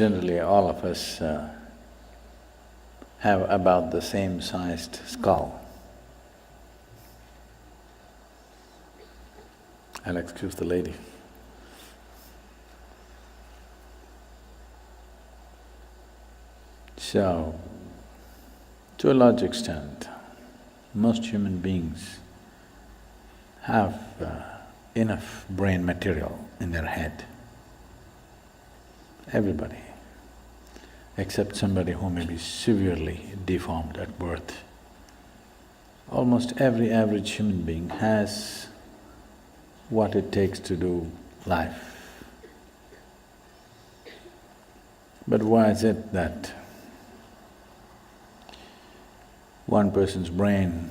generally all of us have about the same sized skull. I'll excuse the lady. So, to a large extent, most human beings have enough brain material in their head. Everybody, except somebody who may be severely deformed at birth. Almost every average human being has what it takes to do life. But why is it that one person's brain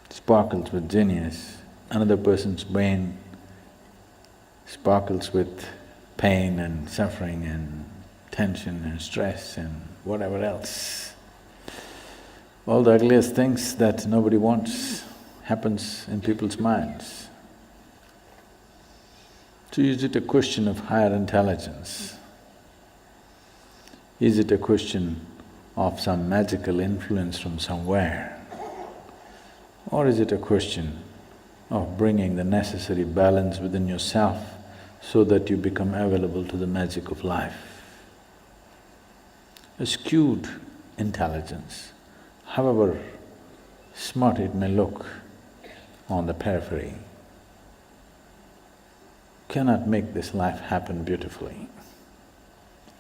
sparkles with genius, another person's brain sparkles with pain and suffering and tension and stress and whatever else? All the ugliest things that nobody wants happens in people's minds. So is it a question of higher intelligence? Is it a question of some magical influence from somewhere? Or is it a question of bringing the necessary balance within yourself so that you become available to the magic of life? A skewed intelligence, however smart it may look on the periphery, cannot make this life happen beautifully.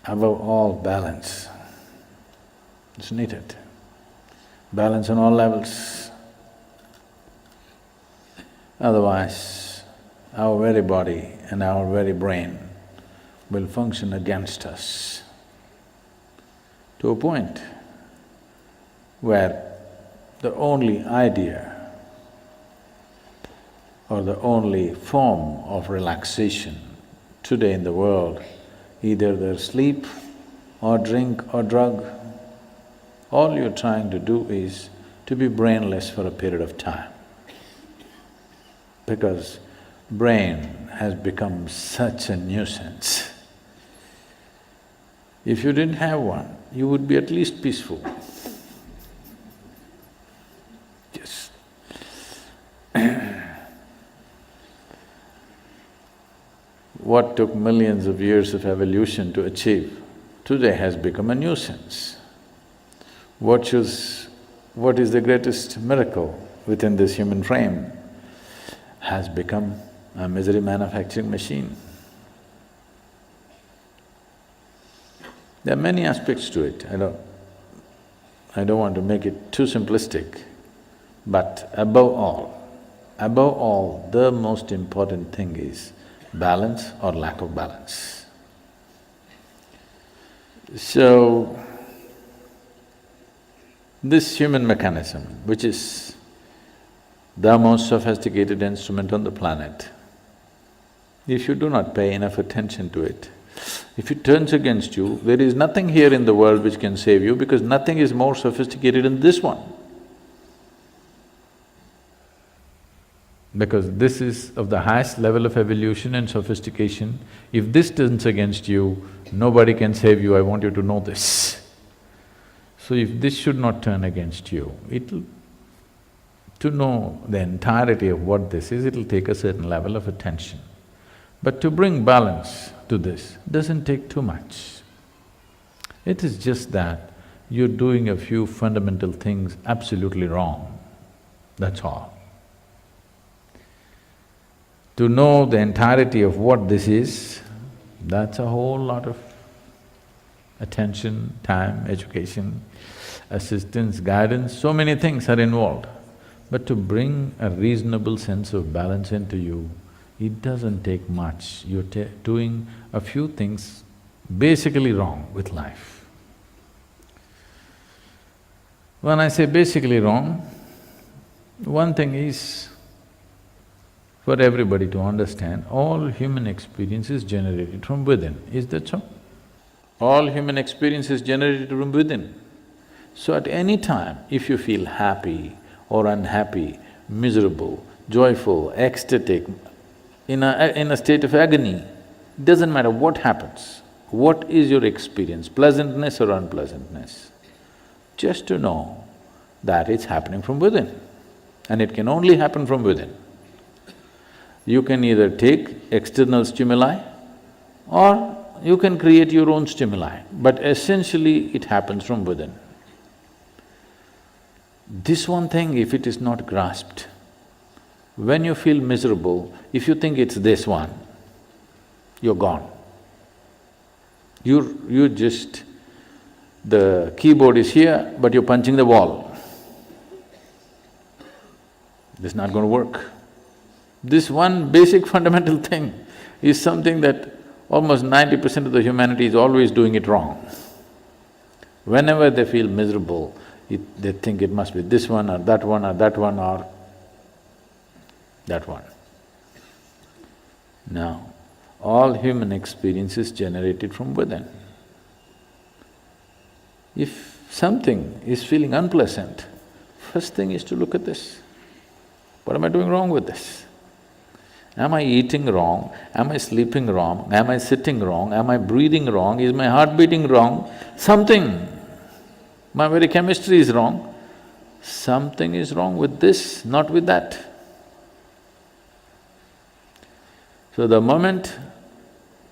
Above all, balance is needed. Balance on all levels. Otherwise, our very body and our very brain will function against us to a point where the only idea or the only form of relaxation today in the world, either there's sleep or drink or drug, all you're trying to do is to be brainless for a period of time. Because brain has become such a nuisance. If you didn't have one, you would be at least peaceful. Yes. What took millions of years of evolution to achieve, today has become a nuisance. What is the greatest miracle within this human frame? Has become a misery manufacturing machine. There are many aspects to it, I don't want to make it too simplistic, but above all, the most important thing is balance or lack of balance. So, this human mechanism, which is the most sophisticated instrument on the planet, if you do not pay enough attention to it, if it turns against you, there is nothing here in the world which can save you because nothing is more sophisticated than this one. Because this is of the highest level of evolution and sophistication. If this turns against you, nobody can save you, I want you to know this. So if this should not turn against you, to know the entirety of what this is, it'll take a certain level of attention. But to bring balance to this doesn't take too much. It is just that you're doing a few fundamental things absolutely wrong, that's all. To know the entirety of what this is, that's a whole lot of attention, time, education, assistance, guidance, so many things are involved. But to bring a reasonable sense of balance into you, it doesn't take much. You're doing a few things basically wrong with life. When I say basically wrong, one thing is for everybody to understand, all human experience is generated from within, is that so? All human experience is generated from within. So at any time, if you feel happy or unhappy, miserable, joyful, ecstatic, in a state of agony, Doesn't matter what happens, what is your experience, pleasantness or unpleasantness, just to know that it's happening from within, and it can only happen from within. You can either take external stimuli or you can create your own stimuli, but essentially it happens from within. This one thing, if it is not grasped, when you feel miserable, if you think it's this one, you're gone. You're just… the keyboard is here, but you're punching the wall. This is not going to work. This one basic fundamental thing is something that almost 90% of the humanity is always doing it wrong. Whenever they feel miserable, they think it must be this one or that one or that one or that one. Now, all human experience is generated from within. If something is feeling unpleasant, first thing is to look at this. What am I doing wrong with this? Am I eating wrong? Am I sleeping wrong? Am I sitting wrong? Am I breathing wrong? Is my heart beating wrong? Something, my very chemistry is wrong. Something is wrong with this, not with that. So the moment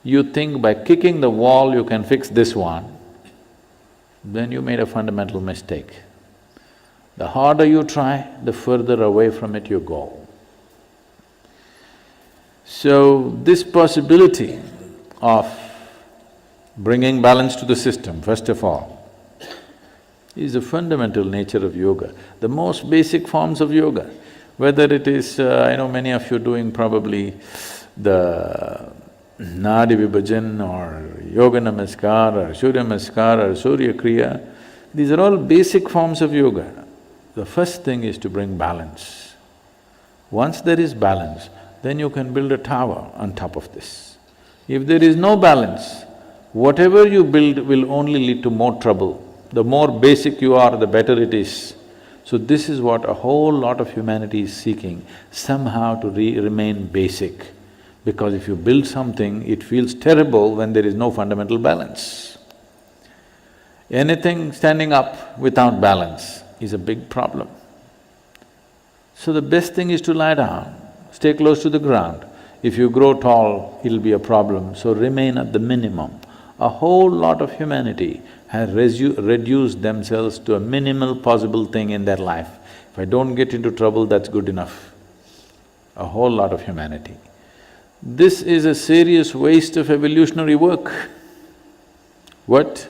you think by kicking the wall you can fix this one, then you made a fundamental mistake. The harder you try, the further away from it you go. So, this possibility of bringing balance to the system, first of all, is the fundamental nature of yoga, the most basic forms of yoga. Whether it is… I know many of you doing probably the Nadi Vibhajan or Yoga Namaskar or Surya Namaskar or Surya Kriya, these are all basic forms of yoga. The first thing is to bring balance. Once there is balance, then you can build a tower on top of this. If there is no balance, whatever you build will only lead to more trouble. The more basic you are, the better it is. So this is what a whole lot of humanity is seeking, somehow to remain basic. Because if you build something, it feels terrible when there is no fundamental balance. Anything standing up without balance is a big problem. So the best thing is to lie down, stay close to the ground. If you grow tall, it'll be a problem, so remain at the minimum. A whole lot of humanity has reduced themselves to a minimal possible thing in their life. If I don't get into trouble, that's good enough. A whole lot of humanity. This is a serious waste of evolutionary work. What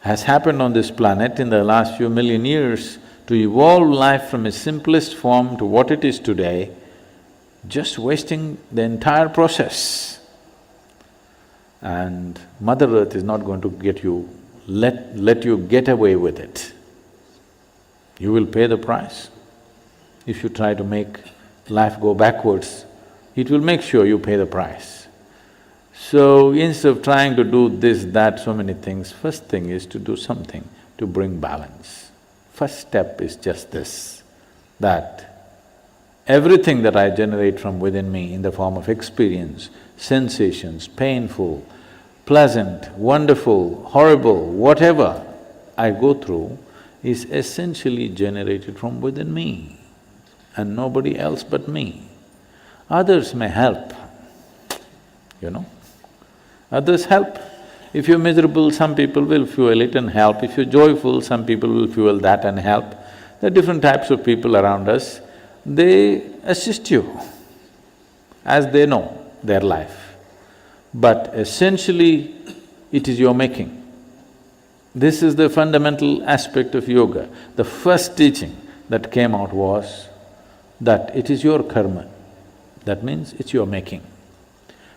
has happened on this planet in the last few million years to evolve life from its simplest form to what it is today, just wasting the entire process. And Mother Earth is not going to let you get away with it. You will pay the price. If you try to make life go backwards, it will make sure you pay the price. So instead of trying to do this, that, so many things, first thing is to do something to bring balance. First step is just this, that everything that I generate from within me in the form of experience, sensations, painful, pleasant, wonderful, horrible, whatever I go through is essentially generated from within me and nobody else but me. Others may help, you know. Others help. If you're miserable, some people will fuel it and help. If you're joyful, some people will fuel that and help. There are different types of people around us. They assist you as they know their life. But essentially, it is your making. This is the fundamental aspect of yoga. The first teaching that came out was that it is your karma. That means it's your making.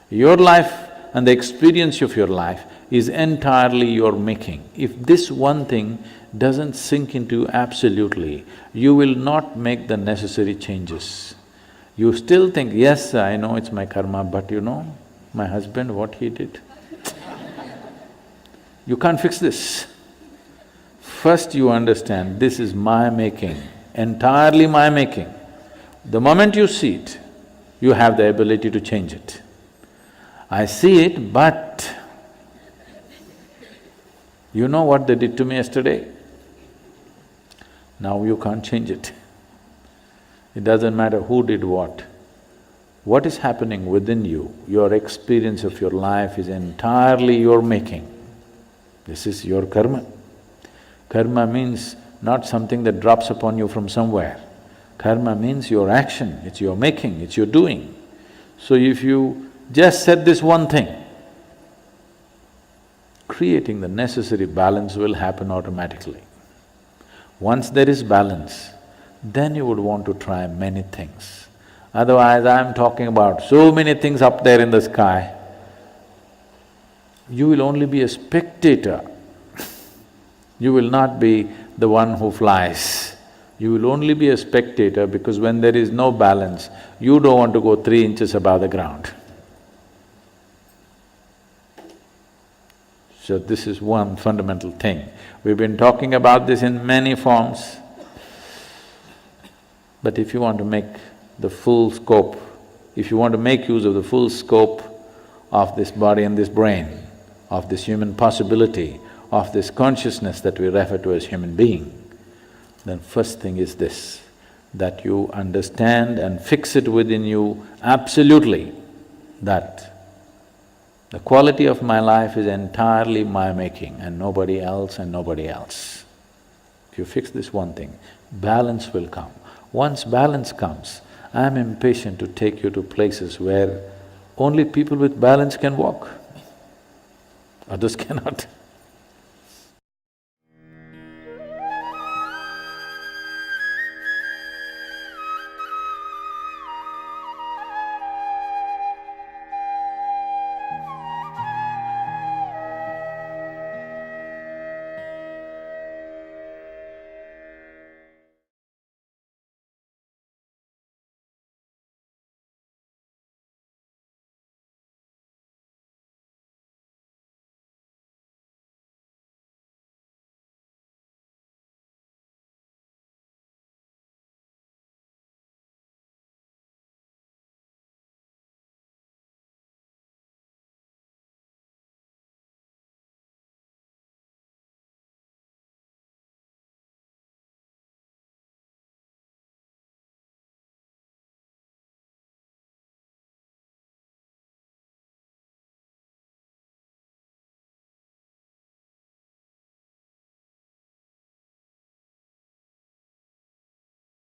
Your life and the experience of your life is entirely your making. If this one thing doesn't sink into you absolutely, you will not make the necessary changes. You still think, yes, I know it's my karma, but you know, my husband, what he did, you can't fix this. First you understand, this is my making, entirely my making. The moment you see it, you have the ability to change it. I see it, but you know what they did to me yesterday? Now you can't change it. It doesn't matter who did what. What is happening within you, your experience of your life is entirely your making. This is your karma. Karma means not something that drops upon you from somewhere. Karma means your action, it's your making, it's your doing. So if you just said this one thing, creating the necessary balance will happen automatically. Once there is balance, then you would want to try many things. Otherwise, I'm talking about so many things up there in the sky, you will only be a spectator. You will not be the one who flies. You will only be a spectator because when there is no balance, you don't want to go 3 inches above the ground. So this is one fundamental thing. We've been talking about this in many forms. But if you want to make the full scope, if you want to make use of the full scope of this body and this brain, of this human possibility, of this consciousness that we refer to as human being, then first thing is this, that you understand and fix it within you absolutely that the quality of my life is entirely my making and nobody else and nobody else. If you fix this one thing, balance will come. Once balance comes, I'm impatient to take you to places where only people with balance can walk, others cannot.